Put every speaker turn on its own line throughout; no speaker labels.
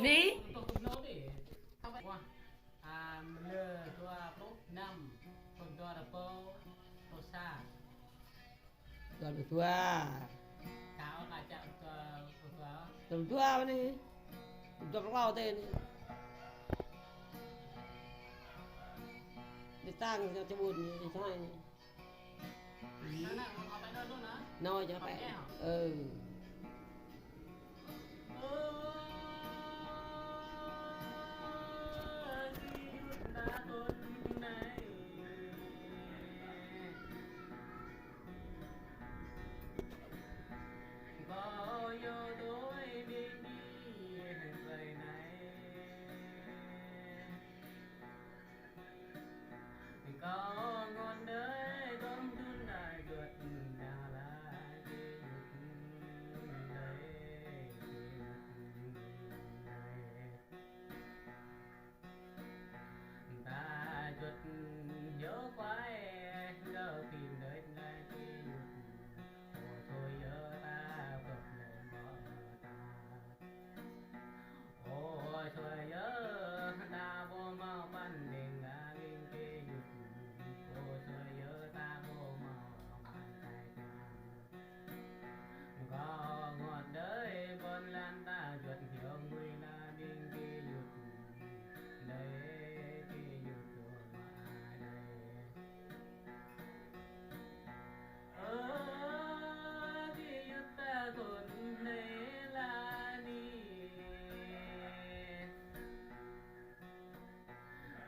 ní
lơ tua bốc năm con tua là bô bô sa
rồi được tua
cáo là chạm tua
rồi tua đi tua bao tên đi tăng cho buồn đi thôi nói cho phải
có ngon đấy con đun lại vượt nhà lại ta chuột nhớ quái giờ tìm đời lại thôi nhớ ta vượt lên bỏ ta ôi thôi nhớ ta vô mau ban đêm ngã linh kia ôi thôi nhớ ta vô mau ban tay ta có ngọt đời con lan ta chuột hiểu nguy là bên kia đây kia của mà đây kia ta còn này là đi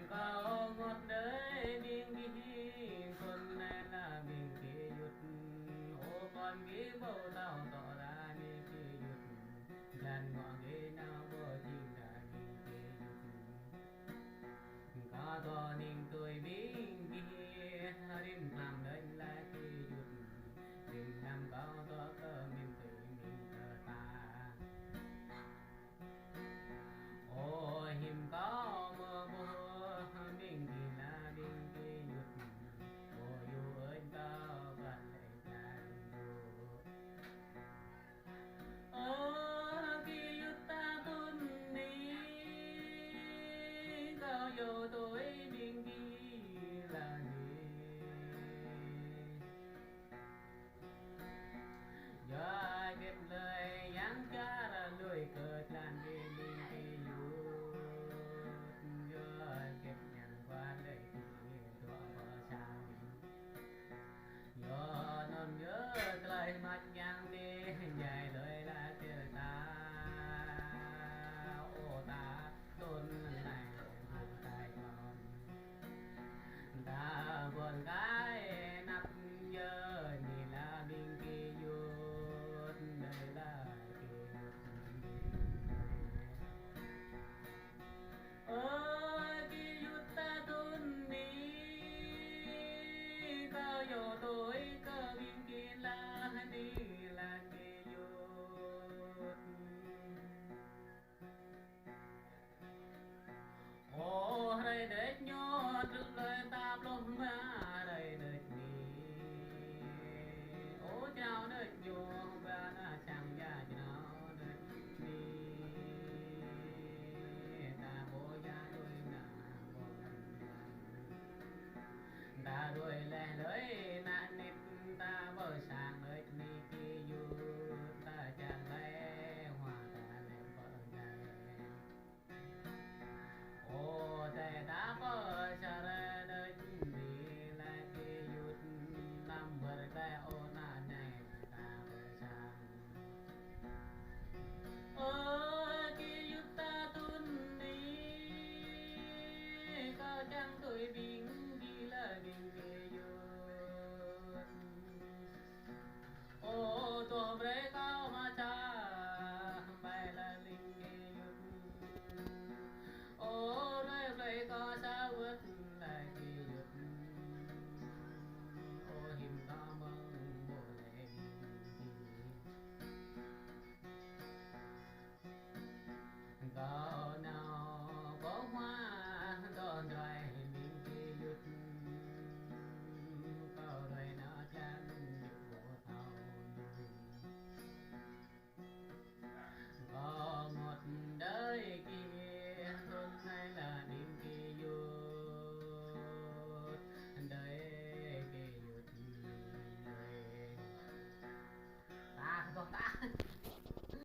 có ngọt đời bên kia con này là bên kia ô con biết bầu tao tỏ ra đi kia lan ngọn